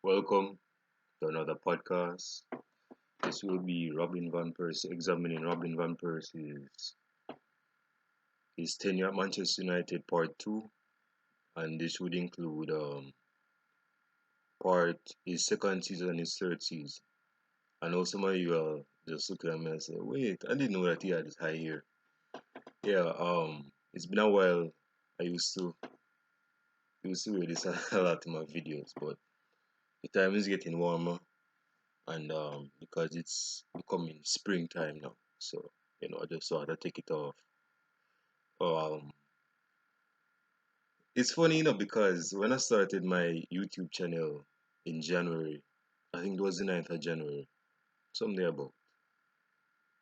Welcome to another podcast. This will be Robin Van Persie examining Robin Van Persie's his tenure at Manchester United Part 2, and this would include part his second season and his third season. I know some of you are just looking at me and say, wait, I didn't know that he had this high here. Yeah, it's been a while. I used to wear this a lot in my videos, but the time is getting warmer and because it's becoming springtime now, so I just thought I'd take it off. Um, it's funny, because when I started my YouTube channel in January, I think it was the 9th of January, something about.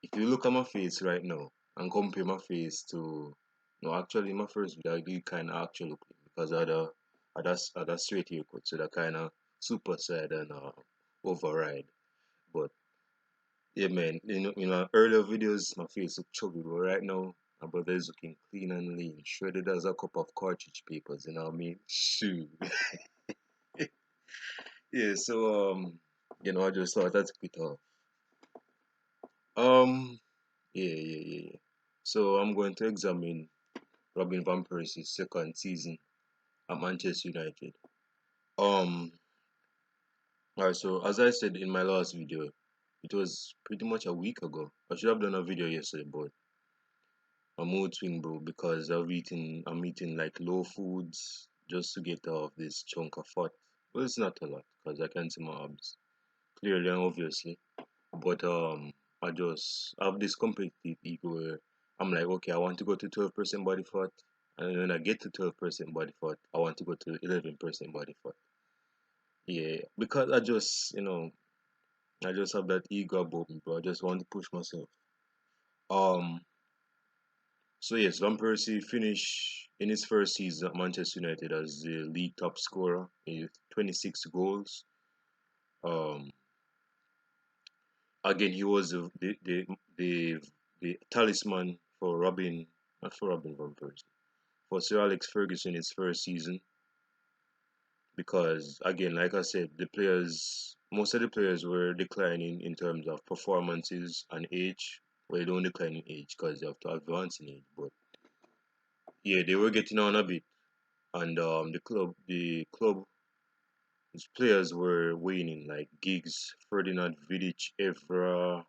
If you look at my face right now and compare my face to, no, actually my first video, I did kind of actually look because I had a straight haircut, so that kind of super side and override. But yeah, man. Earlier videos, my face looked chubby, but right now, my brother is looking clean and lean, shredded as a cup of cartridge papers. You know what I mean? Shoot. Yeah. So I just thought that's a bit off. Um, yeah. So I'm going to examine Robin van Persie's second season at Manchester United. Um, alright. So as I said in my last video, it was pretty much a week ago. I should have done a video yesterday, but a mood swing, bro, because I'm eating like low foods just to get off this chunk of fat. Well, it's not a lot because I can see my abs clearly and obviously, but I just have this competitive ego where I'm like, okay, I want to go to 12% body fat, and when I get to 12% body fat, I want to go to 11% body fat. Yeah, because I just have that ego about me, bro. I just want to push myself. Um, So yes, Van Persie finished in his first season at Manchester United as the league top scorer with 26 goals. Um, again, he was the talisman for not for Robin Van Persie, for Sir Alex Ferguson his first season because again, like I said, most of the players were declining in terms of performances and age. Well, they don't decline in age because they have to advance in age, but yeah, they were getting on a bit, and the club his players were waning, like Giggs, Ferdinand, Vidic, Evra.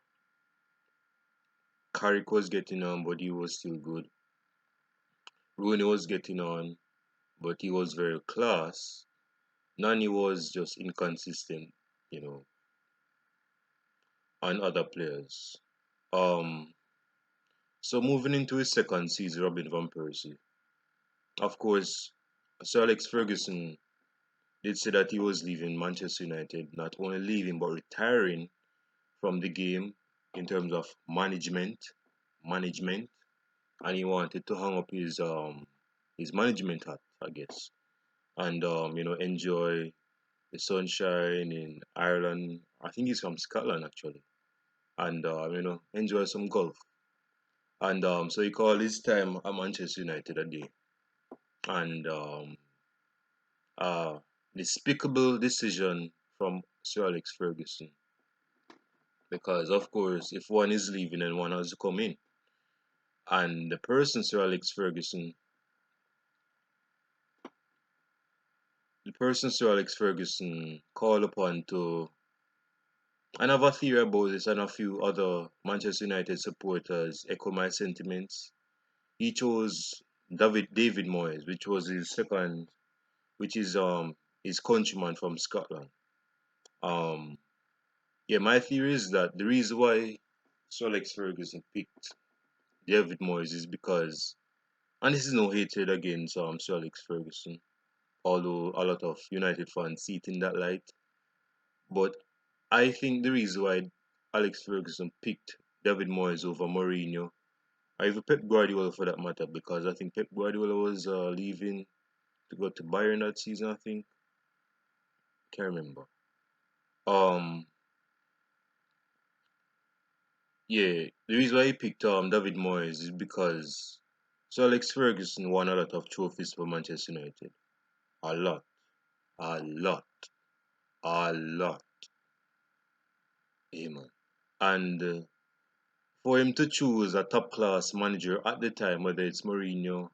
Carrick was getting on, but he was still good. Rooney was getting on, but he was very class. Nani was just inconsistent, you know, and other players. Um, so moving into his second season, Robin van Persie. Of course, Sir Alex Ferguson did say that he was leaving Manchester United, not only leaving but retiring from the game in terms of management, and he wanted to hang up his management hat, I guess, and enjoy the sunshine in Ireland. I think he's from Scotland actually, and enjoy some golf. And so he called his time at Manchester United a day, and uh, despicable decision from Sir Alex Ferguson because of course if one is leaving and one has to come in, and the person Sir Alex Ferguson called upon to. I have a theory about this, and a few other Manchester United supporters echo my sentiments. He chose David Moyes, which was his second, which is his countryman from Scotland. Um, yeah, my theory is that the reason why Sir Alex Ferguson picked David Moyes is because, and this is no hatred against Sir Alex Ferguson, although a lot of United fans see it in that light. But I think the reason why Alex Ferguson picked David Moyes over Mourinho, or even Pep Guardiola for that matter, because I think Pep Guardiola was leaving to go to Bayern that season. I think can't remember. Um, yeah, the reason why he picked David Moyes is because Sir Alex Ferguson won a lot of trophies for Manchester United, a lot, a lot. a lot, yeah, man. And for him to choose a top class manager at the time, whether it's Mourinho,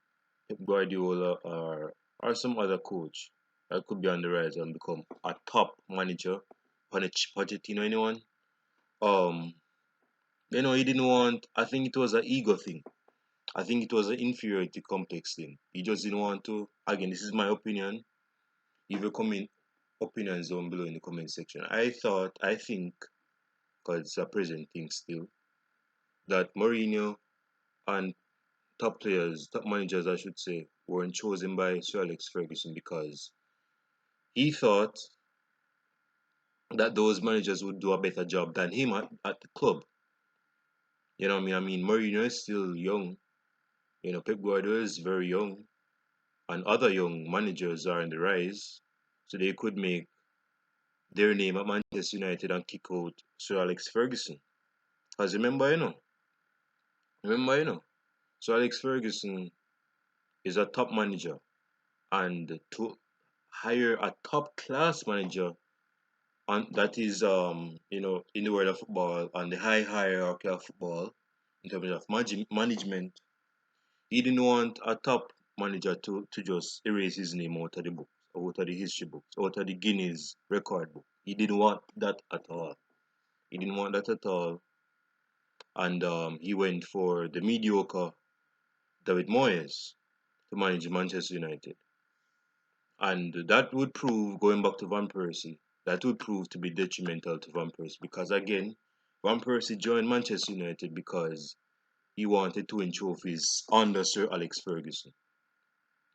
Pep Guardiola, or some other coach that could be on the rise and become a top manager, Pochettino, anyone, um, he didn't want. I think it was an ego thing. I think it was an inferiority complex thing. He just didn't want to. Again, this is my opinion. Leave your opinions down below in the comment section. I think, because it's a present thing still, that Mourinho and top managers, I should say, weren't chosen by Sir Alex Ferguson because he thought that those managers would do a better job than him at the club. You know what I mean? I mean, Mourinho is still young. Pep Guardiola is very young, and other young managers are in the rise, so they could make their name at Manchester United and kick out Sir Alex Ferguson. Because remember, Sir Alex Ferguson is a top manager, and to hire a top class manager and that is in the world of football on the high hierarchy of football in terms of management, he didn't want a top manager to just erase his name out of the books, out of the history books, out of the Guinness record book. He didn't want that at all. He didn't want that at all, and he went for the mediocre David Moyes to manage Manchester United. And that would prove, going back to Van Persie, that would prove to be detrimental to Van Persie because, again, Van Persie joined Manchester United because he wanted to win trophies under Sir Alex Ferguson.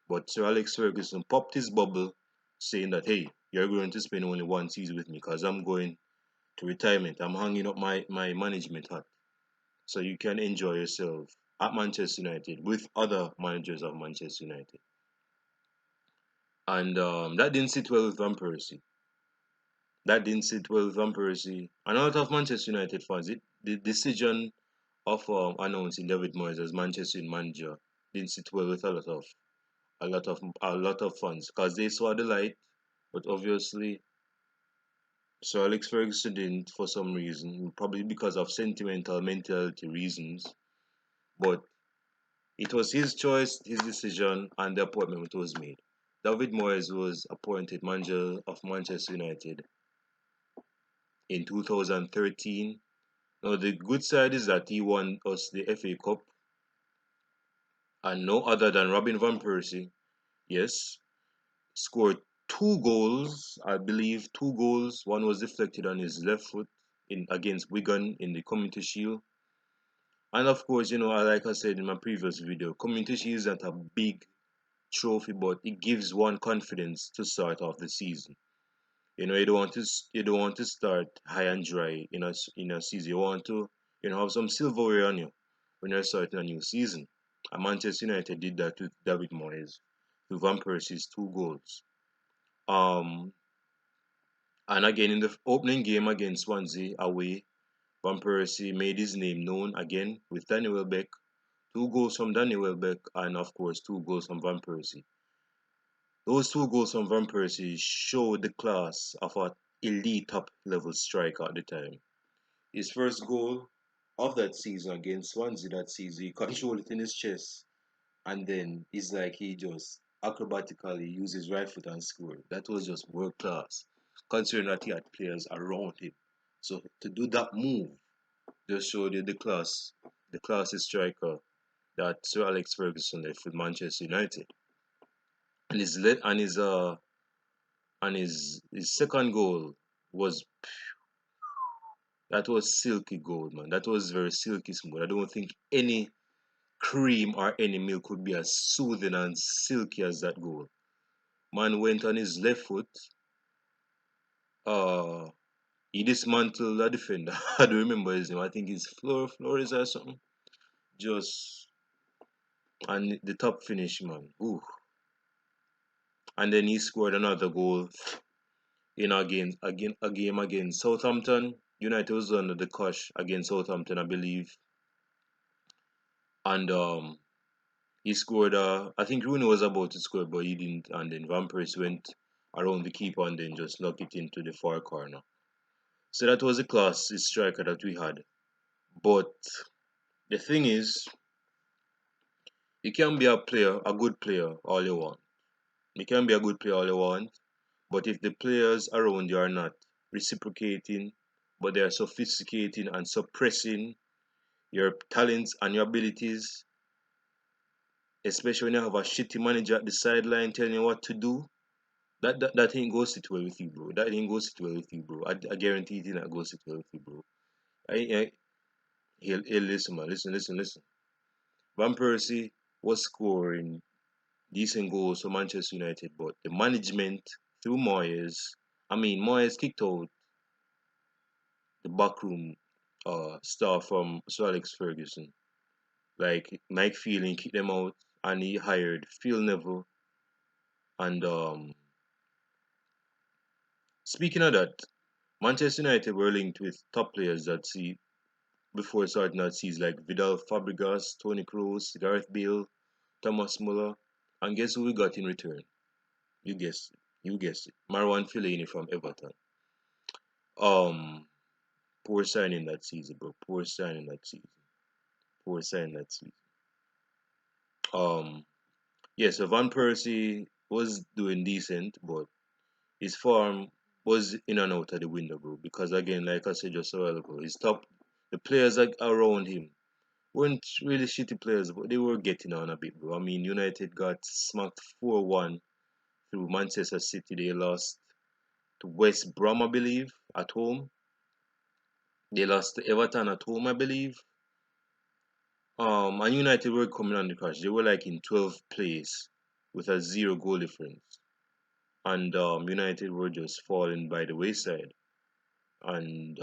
But Sir Alex Ferguson popped his bubble saying that, hey, you're going to spend only one season with me because I'm going to retirement. I'm hanging up my management hat. So you can enjoy yourself at Manchester United with other managers of Manchester United. And that didn't sit well with Van Persie. That didn't sit well with Van Persie and a lot of Manchester United fans. The decision of announcing David Moyes as Manchester United manager didn't sit well with a lot of fans because they saw the light, but obviously Sir Alex Ferguson didn't for some reason, probably because of sentimental mentality reasons. But it was his choice, his decision, and the appointment was made. David Moyes was appointed manager of Manchester United in 2013. Now, the good side is that he won us the FA Cup, and no other than Robin Van Persie, yes, scored 2 goals, I believe 2 goals. One was deflected on his left foot in against Wigan in the Community Shield. And of course, like I said in my previous video, Community Shield is not a big trophy, but it gives one confidence to start off the season. You don't want to start high and dry in a season. You want to have some silverware on you when you're starting a new season. And Manchester United did that with David Moyes, with Van Persie's 2 goals. Um, and again in the opening game against Swansea away, Van Persie made his name known again with Danny Welbeck. 2 goals from Danny Welbeck, and of course 2 goals from Van Persie. Those 2 goals from Van Persie showed the class of an elite top level striker at the time. His first goal of that season against Swansea that season, he controlled it in his chest, and then it's like he just acrobatically used his right foot and scored. That was just world class, considering that he had players around him. So to do that move just showed you the class striker that Sir Alex Ferguson left with Manchester United. And his second goal was that was silky gold, man. That was very silky smooth. I don't think any cream or any milk could be as soothing and silky as that goal. Man went on his left foot. Uh, he dismantled a defender. I don't remember his name. I think it's Flores or something. Just and the top finish, man. Ooh. And then he scored another goal in a game against Southampton. United was under the cosh against Southampton, I believe. And he scored. I think Rooney was about to score, but he didn't. And then Van Persie went around the keeper and then just knock it into the far corner. So that was the class striker that we had. But the thing is, you can be a good player all you want. You can be a good player all you want, but if the players around you are not reciprocating, but they are sophisticating and suppressing your talents and your abilities, especially when you have a shitty manager at the sideline telling you what to do, that ain't go sit well with you, bro. That ain't go sit well with you, bro. I guarantee it ain't not go sit well with you, bro. I listen, man. Listen. Van Persie was scoring decent goals for Manchester United, but the management through Moyes, Moyes kicked out the backroom star from Sir Alex Ferguson. Like Mike Phelan kicked them out, and he hired Phil Neville. And speaking of that, Manchester United were linked with top players that see before starting that season like Vidal Fabregas, Toni Kroos, Gareth Bale, Thomas Muller, and guess who we got in return? You guessed it. You guessed it. Marwan Fellaini from Everton. Um, poor signing that season, bro. Poor signing that season. Poor signing that season. Um, yeah. So Van Persie was doing decent, but his form was in and out of the window, bro. Because again, like I said just a while ago, his top, the players like around him weren't really shitty players, but they were getting on a bit, bro. I mean, United got smacked 4-1 through Manchester City. They lost to West Brom, I believe, at home. They lost to Everton at home, I believe. And United were coming on the crash. They were like in 12th place with a 0 goal difference. And United were just falling by the wayside. And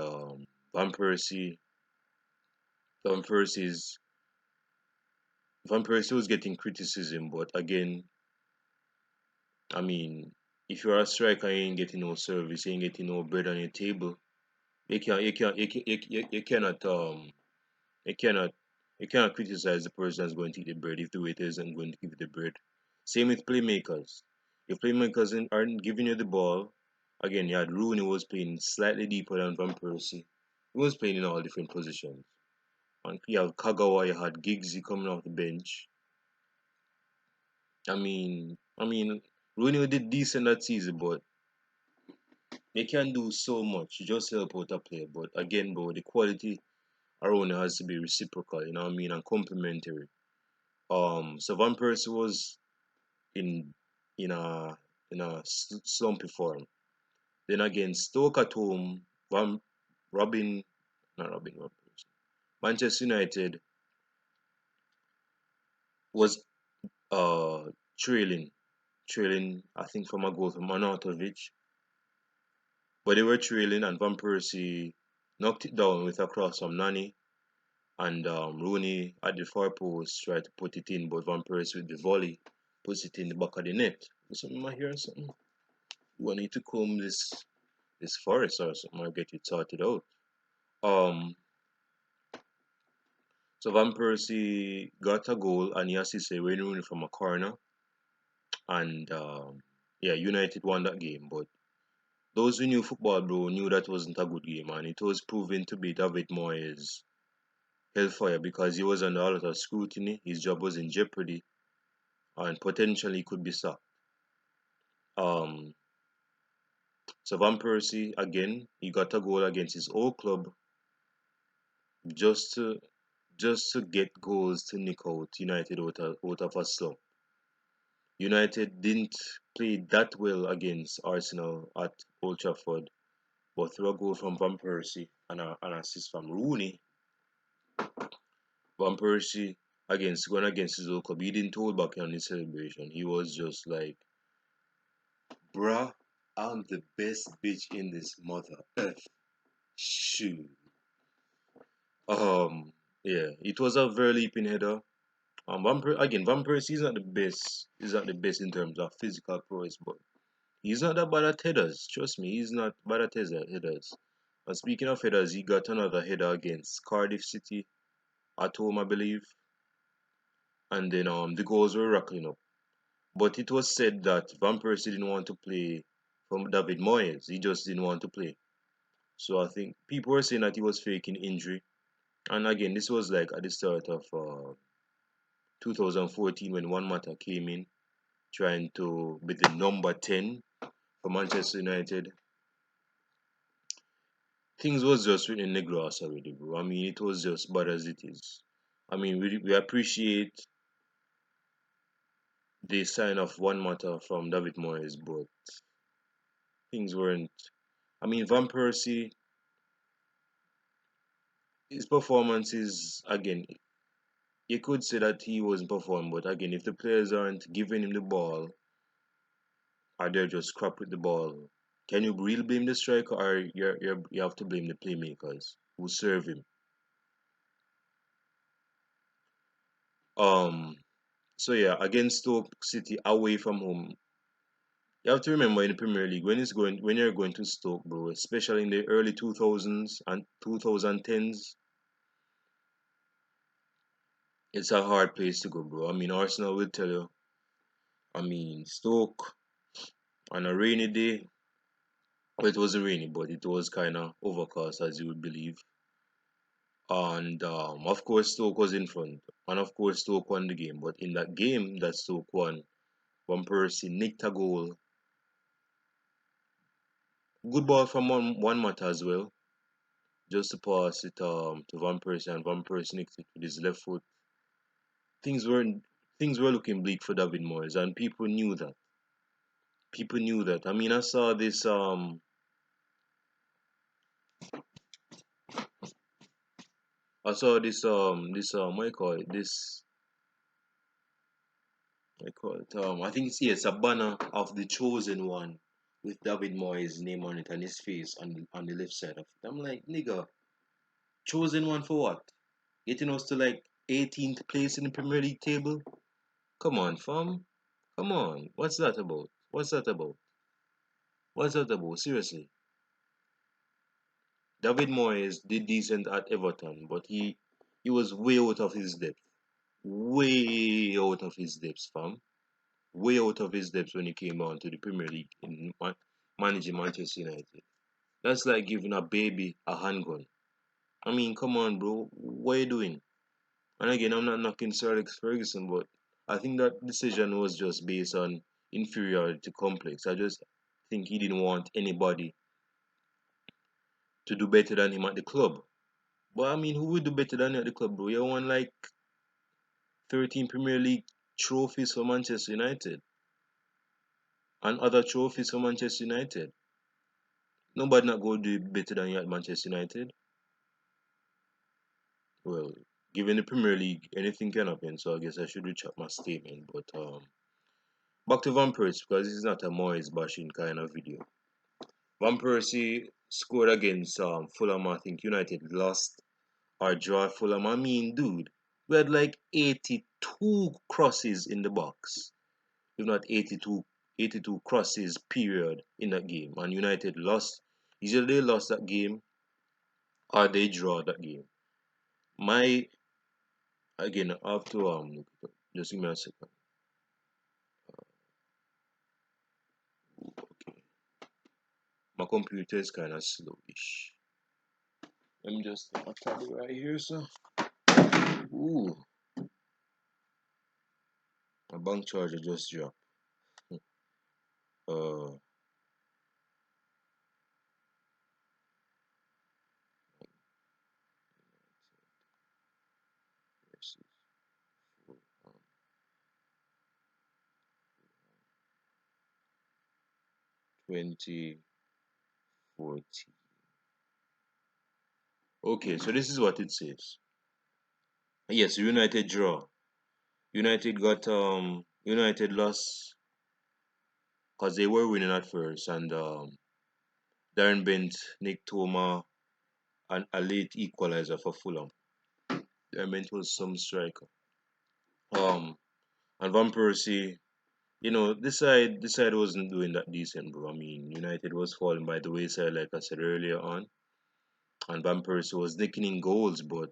Van Persie, Van Persie's, Van Persie was getting criticism, but again, I mean, if you're a striker, you ain't getting no service, you ain't getting no bread on your table. You cannot you cannot you cannot criticize the person that's going to eat the bread if the waiter isn't going to give you the bread. Same with playmakers. If playmakers aren't giving you the ball, again, you had Rooney was playing slightly deeper than Van Persie. He was playing in all different positions. And you have Kagawa, you had Giggsy coming off the bench. I mean, Rooney did decent that season, but they can do so much. You just help out a player. But again, bro, the quality around it has to be reciprocal, you know what I mean, and complementary. So Van Persie was in in a slumpy form. Then again, Stoke at home, Van Robin, not Robin, Van Persie. Manchester United was uh trailing, trailing. I think from a goal from Arnautovic, but they were trailing, and Van Persie knocked it down with a cross from Nani. And Rooney at the far post tried to put it in, but Van Persie with the volley puts it in the back of the net. Something I hear something. We need to comb this forest or something or get it sorted out. Um, so Van Persie got a goal and he assisted Wayne Rooney from a corner, and yeah, United won that game. But those who knew football, bro, knew that wasn't a good game, and it was proven to be David Moyes' hellfire because he was under a lot of scrutiny. His job was in jeopardy, and potentially could be sacked. Um, so Van Persie again, he got a goal against his old club just to get goals to nick out United out of a slump. United didn't play that well against Arsenal at Old Trafford, but through a goal from Van Persie and an assist from Rooney, Van Persie against going against his old club, he didn't hold back on his celebration. He was just like, bruh, I'm the best bitch in this mother earth. Shoot. Um, yeah, it was a very leaping header. Van Persie is not the best. He's not the best in terms of physical prowess, but he's not that bad at headers. Trust me, he's not bad at headers. And speaking of headers, he got another header against Cardiff City at home, I believe. And then the goals were rackling up. But it was said that Van Persie didn't want to play. from David Moyes. He just didn't want to play. So I think people were saying that he was faking injury. And again, this was like at the start of 2014 when Juan Mata came in trying to be the number 10 for Manchester United. Things was just written in the grass already, bro. I mean, it was just bad as it is. I mean, we appreciate the sign of One Mata from David Moyes, but things weren't. I mean, Van Persie, his performance is again. You could say that he wasn't performing, but again, if the players aren't giving him the ball, or they're just crap with the ball, can you really blame the striker, or you have to blame the playmakers who serve him? Um. So yeah, against Stoke City away from home, you have to remember in the Premier League when you're going to Stoke, bro, especially in the early 2000s and 2010s, it's a hard place to go, bro. I mean, Arsenal will tell you. I mean, Stoke on a rainy day. Well, it wasn't rainy, but it was kind of overcast, as you would believe. And of course, Stoke was in front, and of course, Stoke won the game. But in that game that Stoke won, Van Persie nicked a goal. Good ball from one Mata as well, just to pass it to Van Persie, and Van Persie nicked it with his left foot. Things weren't things were looking bleak for David Moyes, and people knew that. People knew that. I mean, I saw this what you call it this I call it I think it's a banner of the chosen one with David Moyes' name on it and his face on the left side of it. I'm like, nigga, chosen one for what? Getting us to like 18th place in the Premier League table? Come on, fam. Come on. What's that about? What's that about? What's that about? Seriously. David Moyes did decent at Everton, but he was way out of his depth. Way out of his depths, fam. Way out of his depths when he came on to the Premier League in managing Manchester United. That's like giving a baby a handgun. I mean, come on, bro. What are you doing? And again, I'm not knocking Sir Alex Ferguson, but I think that decision was just based on inferiority complex. I just think he didn't want anybody to do better than him at the club. But I mean, who would do better than you at the club, bro? You won like 13 Premier League trophies for Manchester United and other trophies for Manchester United. Nobody not going to do better than you at Manchester United. Well, given the Premier League, anything can happen. So I guess I should retract my statement. But back to Van Persie because this is not a Moyes bashing kind of video. Van Persie scored against Fulham. I think United lost or draw at Fulham. I mean, dude, we had like 82 crosses in the box. If not 82 crosses period in that game. And United lost. Either they lost that game or they draw that game. My again I have to look it up. Just give me a second. Okay. My computer is kinda slowish. Let me just I'll tab it right here, so. Ooh, my bank charger just dropped. Uh versus um, 2014. Okay, so this is what it says. Yes, United draw. United lost because they were winning at first, and Darren Bent, Nick Toma, and a late equalizer for Fulham. Darren Bent was some striker. Um, and Van Persie, this side wasn't doing that decent, bro. I mean, United was falling by the wayside, like I said earlier on, and Van Persie was nicking in goals, but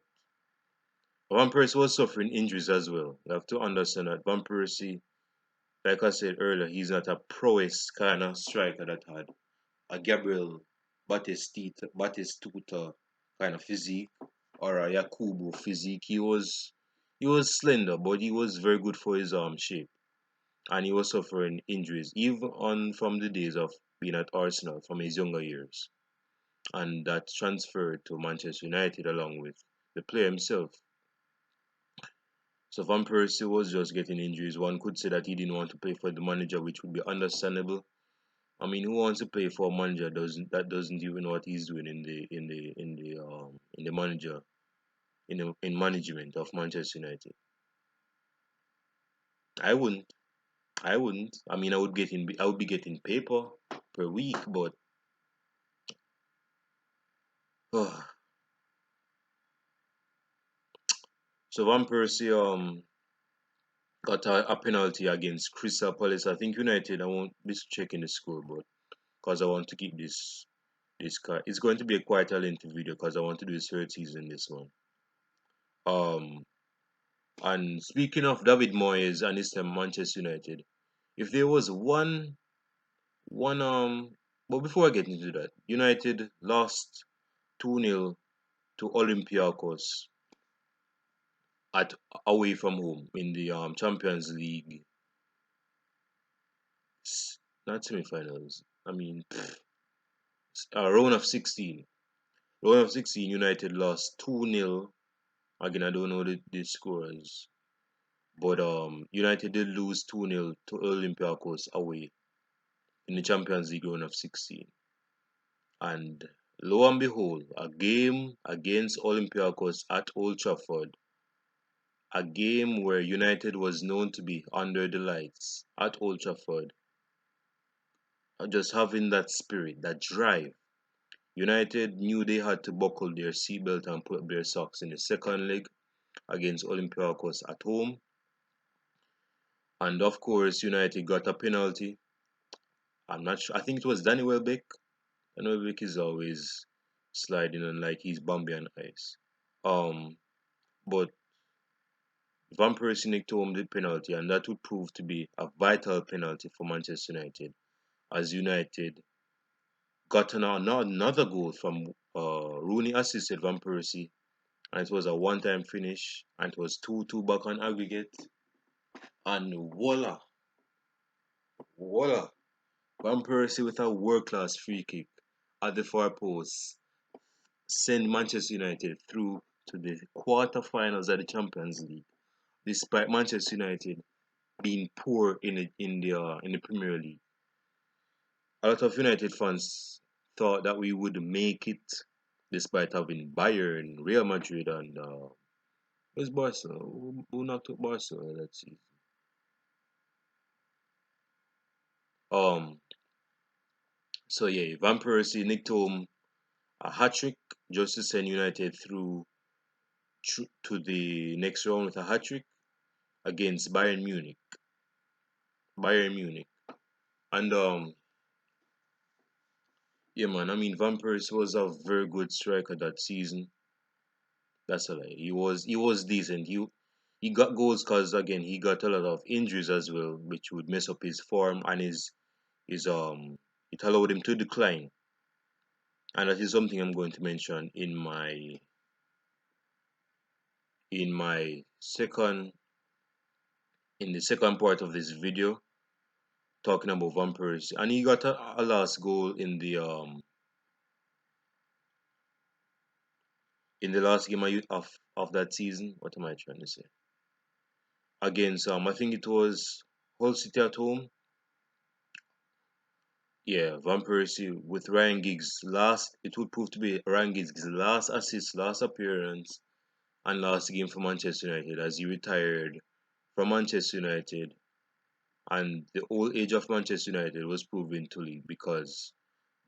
Van Persie was suffering injuries as well. You have to understand that Van Persie Like I said earlier, he's not a prowess kind of striker that had a Gabriel Batistuta kind of physique or a Yakubu physique. He was slender, but he was very good for his arm shape, and he was suffering injuries even on from the days of being at Arsenal from his younger years, and that transferred to Manchester United along with the player himself. So Van Persie was just getting injuries. One could say that he didn't want to play for the manager, which would be understandable. I mean, who wants to play for a manager doesn't even know what he's doing in the manager in management of Manchester United? I wouldn't. I wouldn't. I mean, I would be getting paper per week, but so Van Persie got a penalty against Crystal Palace. I think United. I won't be checking the score, but because I want to keep this car. It's going to be a quite a lengthy video because I want to do this third season this one. Um, and speaking of David Moyes and his time Manchester United, if there was one but before I get into that, United lost 2-0 to Olympiacos at away from home in the Champions League, not semi-finals. I mean, round of 16. Round of 16, United lost 2-0. Again, I don't know the scores, but United did lose 2-0 to Olympiacos away in the Champions League round of 16. And lo and behold, a game against Olympiacos at Old Trafford, a game where United was known to be under the lights at Old Trafford, just having that spirit, that drive. United knew they had to buckle their seatbelt and put up their socks in the second leg against Olympiacos at home. And of course, United got a penalty. I'm not sure. I think it was Danny Welbeck. Danny Welbeck is always sliding on like he's Bambi on ice. Um, but Van Persie nicked home the penalty, and that would prove to be a vital penalty for Manchester United, as United got another goal from Rooney assisted Van Persie, and it was a one-time finish, and it was 2-2 back on aggregate, and voila, Van Persie with a world-class free kick at the far post send Manchester United through to the quarter-finals of the Champions League, despite Manchester United being poor in the Premier League. A lot of United fans thought that we would make it despite having Bayern, Real Madrid, and where's Barcelona? Who knocked out Barcelona that season? Um, so yeah, Van Persie nicked home a hat trick just to send United through to the next round with a hat trick against Bayern Munich. Bayern Munich, and yeah, man. I mean, Van Persie was a very good striker that season. That's a lie. He was decent. He got goals because again he got a lot of injuries as well, which would mess up his form and his it allowed him to decline. And that is something I'm going to mention in my second in the second part of this video talking about Van Persie. And he got a last goal in the last game of that season. What am I trying to say? Against I think it was Hull City at home. Yeah, Van Persie with Ryan Giggs last. It would prove to be Ryan Giggs' last assist, last appearance, and last game for Manchester United as he retired from Manchester United. And the old age of Manchester United was proven to lead because,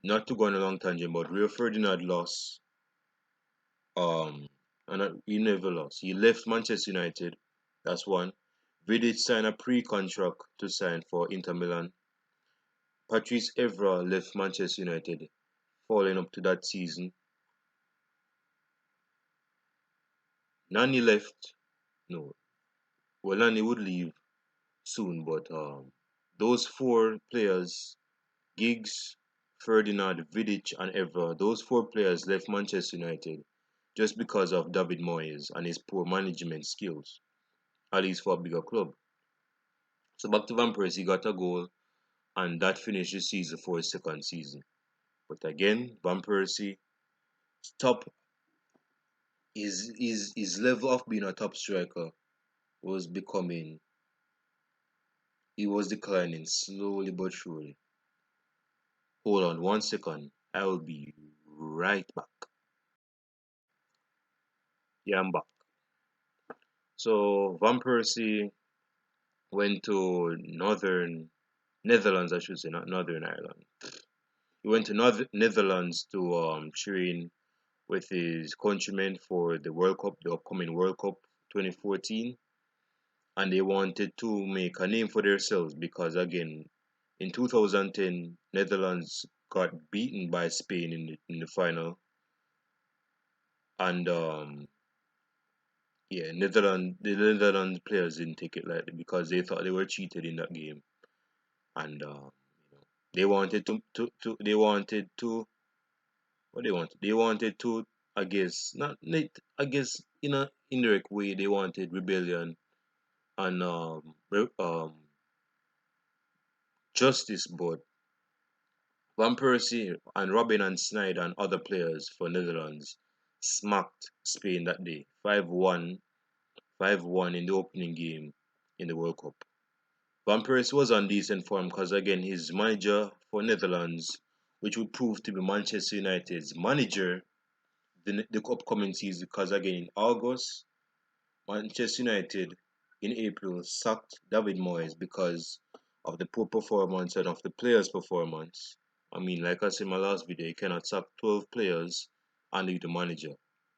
not to go on a long tangent, but Rio Ferdinand lost. He never lost. He left Manchester United. That's one. Vidic signed a pre-contract to sign for Inter Milan. Patrice Evra left Manchester United following up to that season. Nani left. No, well, Nani would leave soon, but those four players, Giggs, Ferdinand, Vidic, and Evra, those four players left Manchester United just because of David Moyes and his poor management skills, at least for a bigger club. So back to Van Persie, he got a goal, and that finished the season for his second season. But again, Van Persie, top his level of being a top striker was becoming he was declining slowly but surely. Hold on 1 second. I will be right back. Yeah, I'm back. So Van Persie went to Northern Netherlands, I should say, not Northern Ireland. He went to Netherlands to train with his countrymen for the World Cup, the upcoming World Cup 2014, and they wanted to make a name for themselves because again, in 2010, Netherlands got beaten by Spain in the final, and yeah, the Netherlands players didn't take it lightly because they thought they were cheated in that game, and they wanted to they wanted to what they wanted to I guess not I guess in a indirect way they wanted rebellion and justice, but Van Persie and Robin and Snyder and other players for Netherlands smacked Spain that day 5-1, 5-1 in the opening game in the World Cup. Van Persie was on decent form because again his manager for Netherlands, which would prove to be Manchester United's manager the upcoming season, because again in August Manchester United in April sacked David Moyes because of the poor performance and of the players' performance. I mean, like I said in my last video, you cannot sack 12 players and leave the manager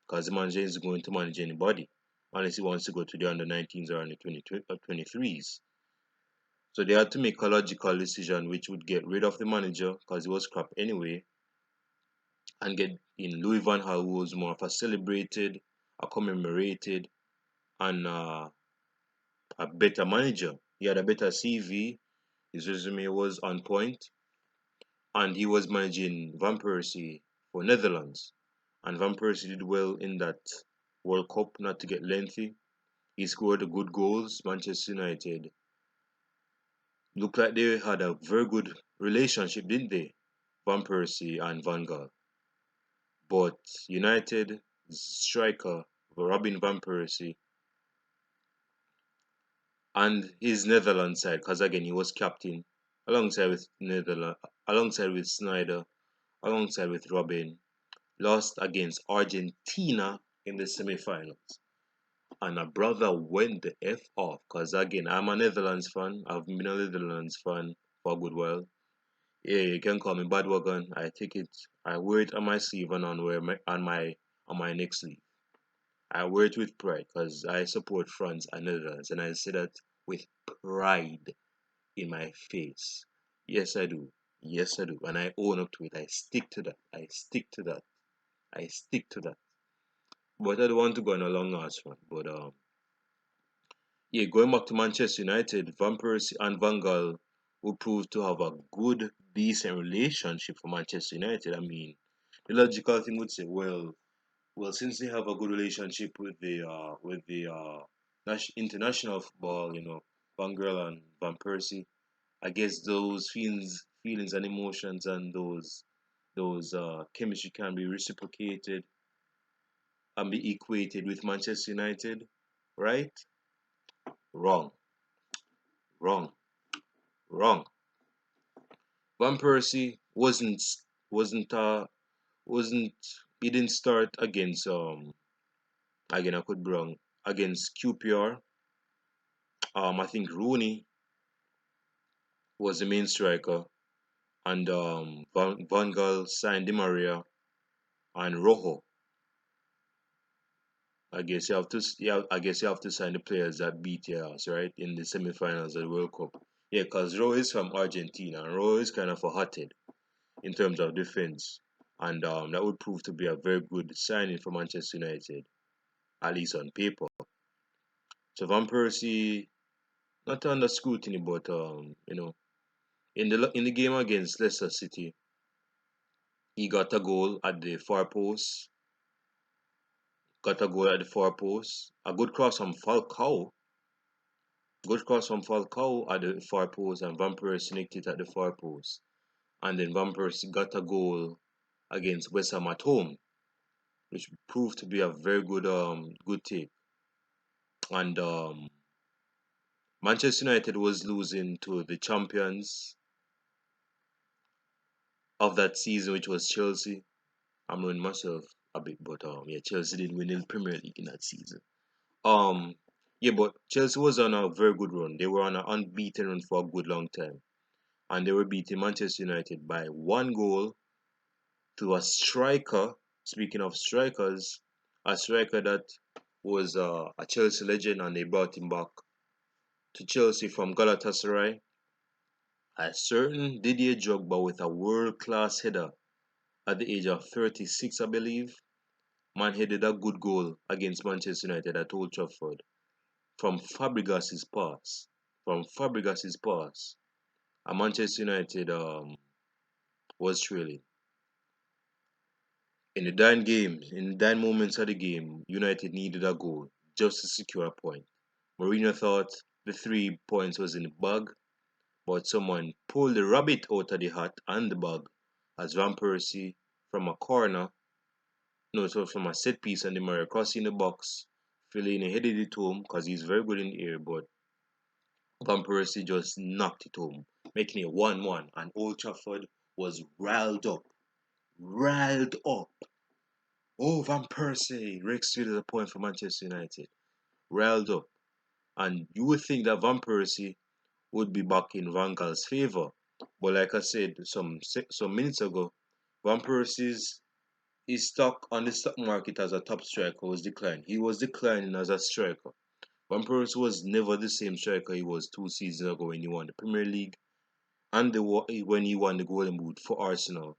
because the manager is going to manage anybody unless he wants to go to the under 19s or under 23s. So they had to make a logical decision which would get rid of the manager because he was crap anyway and get in Louis Van Gaal, who was more of a celebrated, a commemorated, and a better manager. He had a better CV. His resume was on point, and he was managing Van Persie for Netherlands. And Van Persie did well in that World Cup. Not to get lengthy, he scored good goals. Manchester United looked like they had a very good relationship, didn't they? Van Persie and Van Gaal. But United striker Robin Van Persie and his Netherlands side, because again he was captain alongside with Netherlands, alongside with Snyder, alongside with Robin, lost against Argentina in the semi-finals. And a brother went the F off, because again I'm a Netherlands fan. I've been a Netherlands fan for a good while. Yeah, you can call me Badwagon. I take it, I wear it on my sleeve and on my neck sleeve. I wear it with pride because I support France and Netherlands, and I say that with pride in my face. Yes, I do. Yes, I do. And I own up to it. I stick to that. I stick to that. I stick to that. But I don't want to go on a long ass one. But yeah, going back to Manchester United, Van Persie and Van Gaal will prove to have a good, decent relationship for Manchester United. I mean, the logical thing would say, well, since they have a good relationship with the international football, Van Gaal and Van Persie, I guess those feelings and emotions and those chemistry can be reciprocated and be equated with Manchester United, right? Wrong, wrong, wrong. Van Persie wasn't wasn't he didn't start against again I could be wrong against QPR. I think Rooney was the main striker, and Van Gaal signed Di Maria and Rojo. I guess you have to sign the players that beat your ass, right? In the semi-finals of the World Cup. Yeah, because Rojo is from Argentina, and Rojo is kind of a hothead in terms of defense, and that would prove to be a very good signing for Manchester United, at least on paper. So Van Persie, not under scrutiny, but In the game against Leicester City, he got a goal at the far post. Got a goal at the far post. A good cross from Falcao. Good cross from Falcao at the far post, and Van Persie nicked it at the far post. And then Van Persie got a goal against West Ham at home, which proved to be a very good take. And Manchester United was losing to the champions of that season, which was Chelsea. I'm knowing myself a bit, but yeah, Chelsea didn't win the Premier League in that season. Um, yeah, but Chelsea was on a very good run. They were on an unbeaten run for a good long time, and they were beating Manchester United by 1 goal to a striker. Speaking of strikers, a striker that was a Chelsea legend, and they brought him back to Chelsea from Galatasaray. A certain Didier Drogba with a world-class header at the age of 36, I believe. Man headed a good goal against Manchester United at Old Trafford from Fabregas's pass. From Fabregas's pass, and Manchester United was trailing. In the dying moments of the game, United needed a goal just to secure a point. Mourinho thought the 3 points was in the bag, but someone pulled the rabbit out of the hat and the bag as Van Persie from a corner, no, so from a set piece and the Murray crossing the box, Fellaini headed it home because he's very good in the air, but Van Persie just knocked it home, making it 1-1, and Old Trafford was riled up. Riled up. Oh, Van Persie exceeded a point for Manchester United. Riled up. And you would think that Van Persie would be back in Van Gaal's favour. But like I said some minutes ago, Van Persie's his stock on the stock market as a top striker was declining. He was declining as a striker. Van Persie was never the same striker he was 2 seasons ago when he won the Premier League and when he won the Golden Boot for Arsenal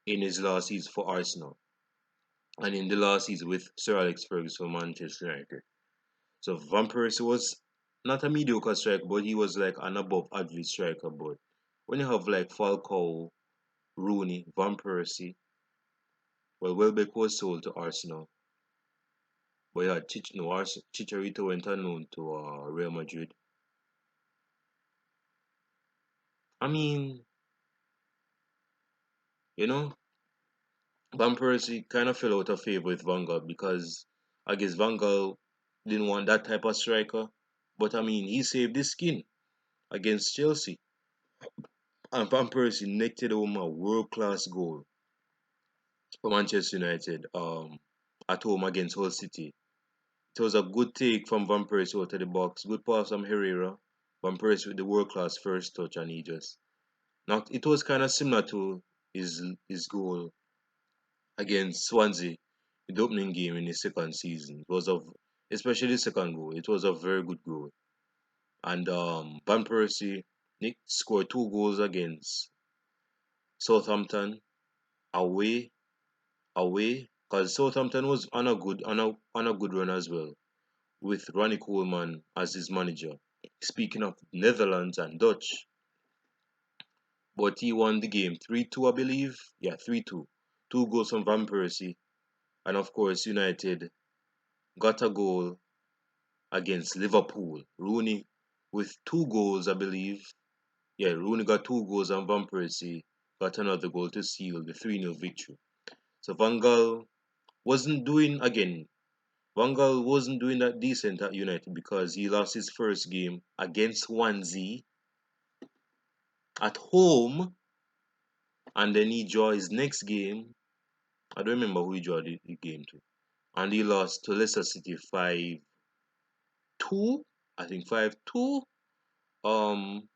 in his last season for Arsenal and in the last season with Sir Alex Ferguson for Manchester United. So Van Persie was not a mediocre striker, but he was like an above average striker. But when you have like Falcao, Rooney, Van Persie, well, Welbeck was sold to Arsenal, but yeah, Chicharito went on loan to Real Madrid. I mean, you know, Van Persie kind of fell out of favor with Van Gaal because I guess Van Gaal didn't want that type of striker. But I mean, he saved his skin against Chelsea, and Van Persie nicked home a world-class goal for Manchester United at home against Hull City. It was a good take from Van Persie out of the box. Good pass from Herrera. Van Persie with the world class first touch, and he just knocked. It was kind of similar to his goal against Swansea in the opening game in the second season. It was of especially the second goal. It was a very good goal. And Van Persie Nick scored 2 goals against Southampton away away because Southampton was on a good run as well with Ronnie Coleman as his manager. Speaking of Netherlands and Dutch, but he won the game 3-2, I believe. Yeah, 3-2. 2 goals from Van Persie, and of course United got a goal against Liverpool. Rooney with 2 goals, I believe. Yeah, Rooney got 2 goals and Van Persie got another goal to seal the 3-0 victory. So Van Gaal wasn't doing again. Van Gaal wasn't doing that decent at United because he lost his first game against Swansea at home, and then he drew his next game. I don't remember who he drew the game to, and he lost to Leicester City 5-2. I think 5-2. Um,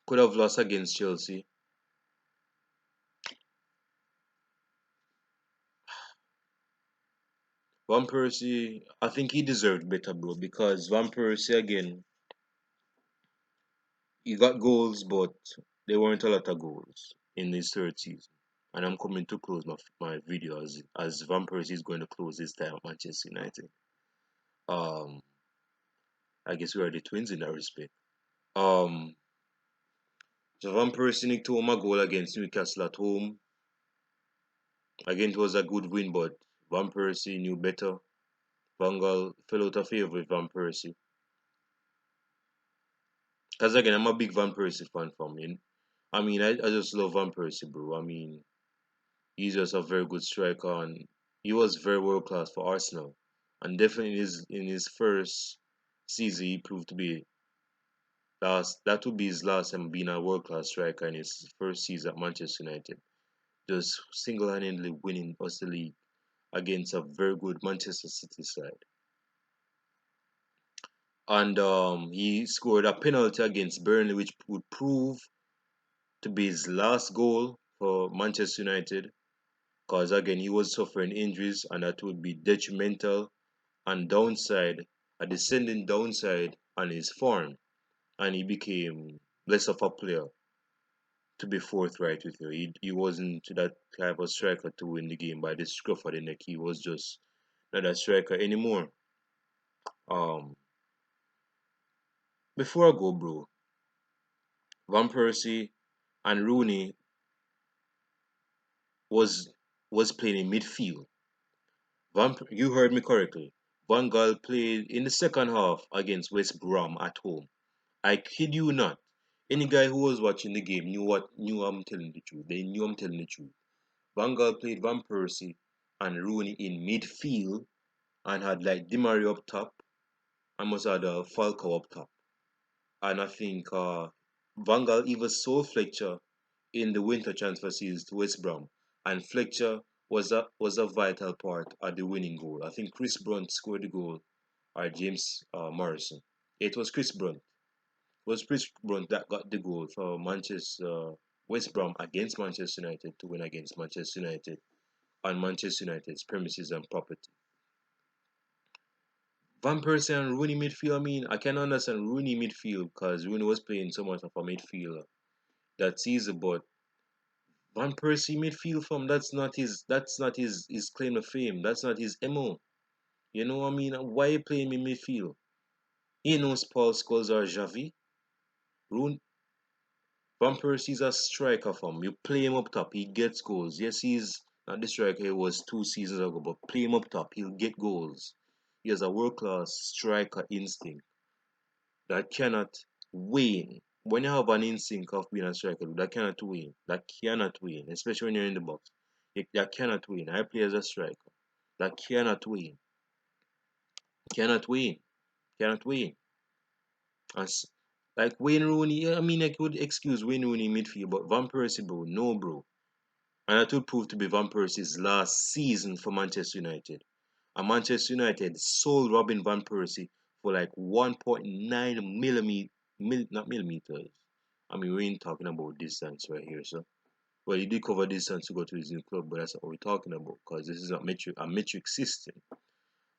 could have lost against Chelsea. Van Persie, I think he deserved better, bro, because Van Persie again, he got goals, but there weren't a lot of goals in his third season. And I'm coming to close my video as Van Persie is going to close his time at Manchester United. Um, I guess we are the twins in that respect. Um, so Van Persie nicked home a goal against Newcastle at home. Again, it was a good win, but Van Persie knew better. Van Gaal fell out of favour with Van Persie. Because again, I'm a big Van Persie fan from him. I mean, I just love Van Persie, bro. I mean, he's just a very good striker, and he was very world class for Arsenal. And definitely in his first season, he proved to be last. That would be his last time being a world class striker in his first season at Manchester United. Just single handedly winning us the league against a very good Manchester City side. And he scored a penalty against Burnley, which would prove to be his last goal for Manchester United. Because again, he was suffering injuries, and that would be detrimental and downside, a descending downside on his form, and he became less of a player. To be forthright with you, he wasn't that type of striker to win the game by the scruff of the neck. He was just not a striker anymore. Um, before I go, bro, Van Persie and Rooney was was playing in midfield. You heard me correctly. Van Gaal played in the second half against West Brom at home. I kid you not. Any guy who was watching the game knew I'm telling the truth. They knew I'm telling the truth. Van Gaal played Van Persie and Rooney in midfield and had like Di Maria up top and must have Falcao up top. And I think Van Gaal even sold Fletcher in the winter transfer season to West Brom, and Fletcher was a vital part of the winning goal. I think Chris Brunt scored the goal, or James Morrison. It was Chris Brunt. It was Chris Brunt that got the goal for Manchester West Brom against Manchester United to win against Manchester United on Manchester United's premises and property. Van Persie and Rooney midfield. I mean, I can understand Rooney midfield because Rooney was playing so much of a midfielder that season, but Van Persie midfield from that's not his claim to fame. That's not his MO. You know what I mean? Why you playing me midfield? He knows Paul Scholes or Javi. Roon Van Persie's a striker from. You play him up top, he gets goals. Yes, he's not the striker he was 2 seasons ago, but play him up top, he'll get goals. He has a world class striker instinct that cannot wane. When you have an instinct of being a striker, that cannot wane. That cannot wane, especially when you're in the box. That cannot wane. I play as a striker. That cannot wane. Cannot wane. Cannot wane. As like Wayne Rooney, yeah, I mean, I could excuse Wayne Rooney midfield, but Van Persie, bro, no, bro. And that would prove to be Van Persie's last season for Manchester United. And Manchester United sold Robin Van Persie for like 1.9 not millimeters. I mean, we ain't talking about distance right here, so. Well, he did cover distance to go to his new club, but that's not what we're talking about because this is a metric system.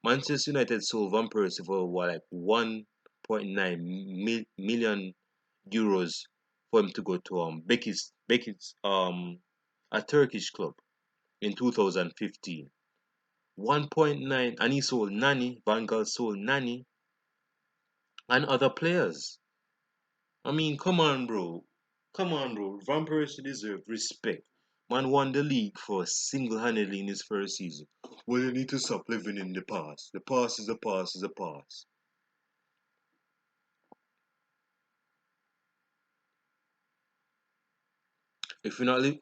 Manchester United sold Van Persie for what, like 1.9 million euros for him to go to Becky's a Turkish club in 2015. 1.9, and he sold Nani, Van Gaal sold Nani and other players. I mean, come on, bro. Come on, bro. Van Persie deserves respect. Man won the league for single-handedly in his first season. Well, you need to stop living in the past. The past is the past is the past. If you're not live,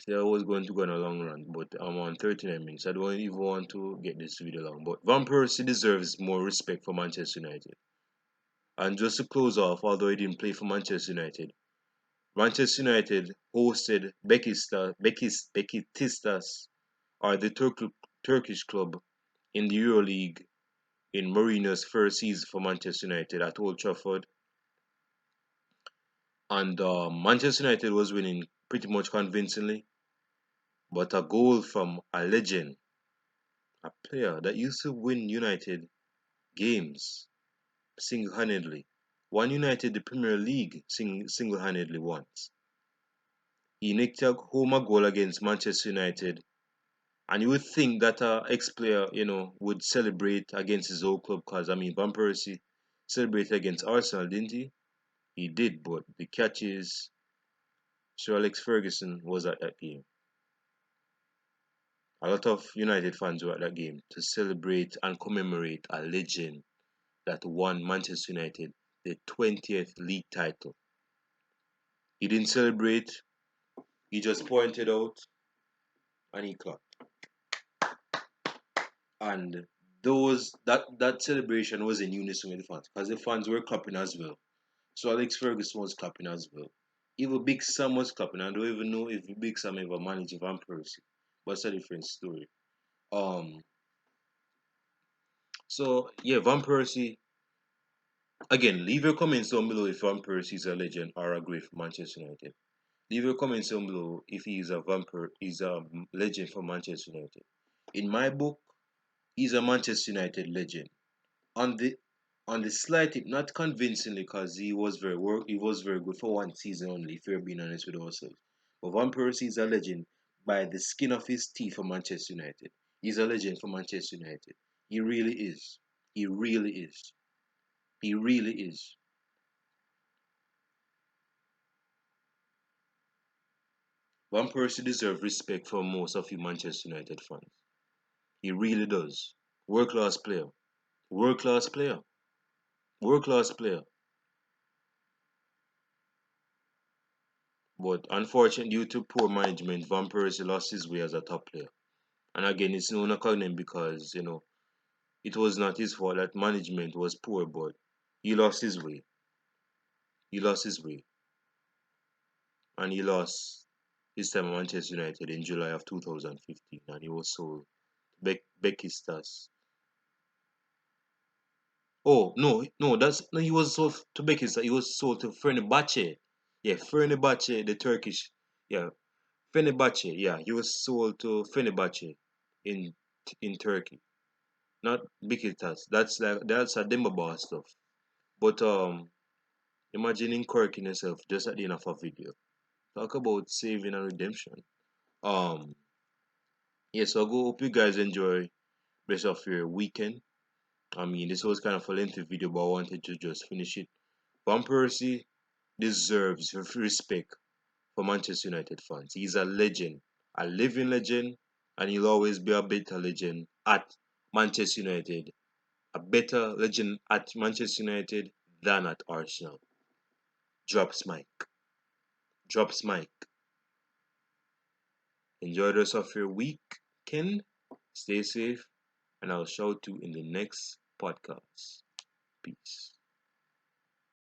see, I was going to go on a long run, but I'm on 39 minutes. I don't even want to get this video long. But Van Persie deserves more respect for Manchester United. And just to close off, although he didn't play for Manchester United, Manchester United hosted Besiktas, or the Turkish club, in the EuroLeague in Mourinho's first season for Manchester United at Old Trafford. And Manchester United was winning pretty much convincingly, but a goal from a legend, a player that used to win United games single-handedly, won United the Premier League single-handedly once. He nicked home a goal against Manchester United, and you would think that ex-player, would celebrate against his old club because I mean Van Persie. Celebrated against Arsenal, didn't he? He did, but the catch is Sir Alex Ferguson was at that game. A lot of United fans were at that game to celebrate and commemorate a legend that won Manchester United the 20th league title. He didn't celebrate, he just pointed out and he clapped. And that celebration was in unison with the fans because the fans were clapping as well. So Alex Ferguson was clapping as well. Even Big Sam was clapping. I don't even know if Big Sam ever managed Van Persie, but it's a different story. Um, so yeah, Van Persie. Again, leave your comments down below if Van Persie is a legend or a great for Manchester United. Leave your comments down below if he is a is a legend for Manchester United. In my book, he's a Manchester United legend. On the slight, not convincingly, because he was very good for one season only. If we're being honest with ourselves, but Van Persie is a legend by the skin of his teeth for Manchester United. He's a legend for Manchester United. He really is. He really is. He really is. Van Persie deserves respect from most of you Manchester United fans. He really does. World class player. World class player. World class player. But unfortunately, due to poor management, Van Persie lost his way as a top player. And again, it's no account because it was not his fault that management was poor, but he lost his way. He lost his way, and he lost his time at Manchester United in July of 2015, and he was sold to Bekistas. Oh no, that's no, he was sold to Bekistas. He was sold to Fenerbahce. Yeah, Fenerbahce, the Turkish. Yeah, Fenerbahce. Yeah, he was sold to Fenerbahce in Turkey. Not Bekistas. That's a Dembaba stuff. But imagine encouraging yourself just at the end of a video. Talk about saving and redemption. Um, yeah, so I go hope you guys enjoy rest of your weekend. I mean, this was kind of a lengthy video, but I wanted to just finish it. Van Persie deserves respect for Manchester United fans. He's a legend, a living legend, and he'll always be a better legend at Manchester United. A better legend at Manchester United than at Arsenal. Drops mic. Drops mic. Enjoy the rest of your weekend. Stay safe, and I'll shout you in the next podcast. Peace.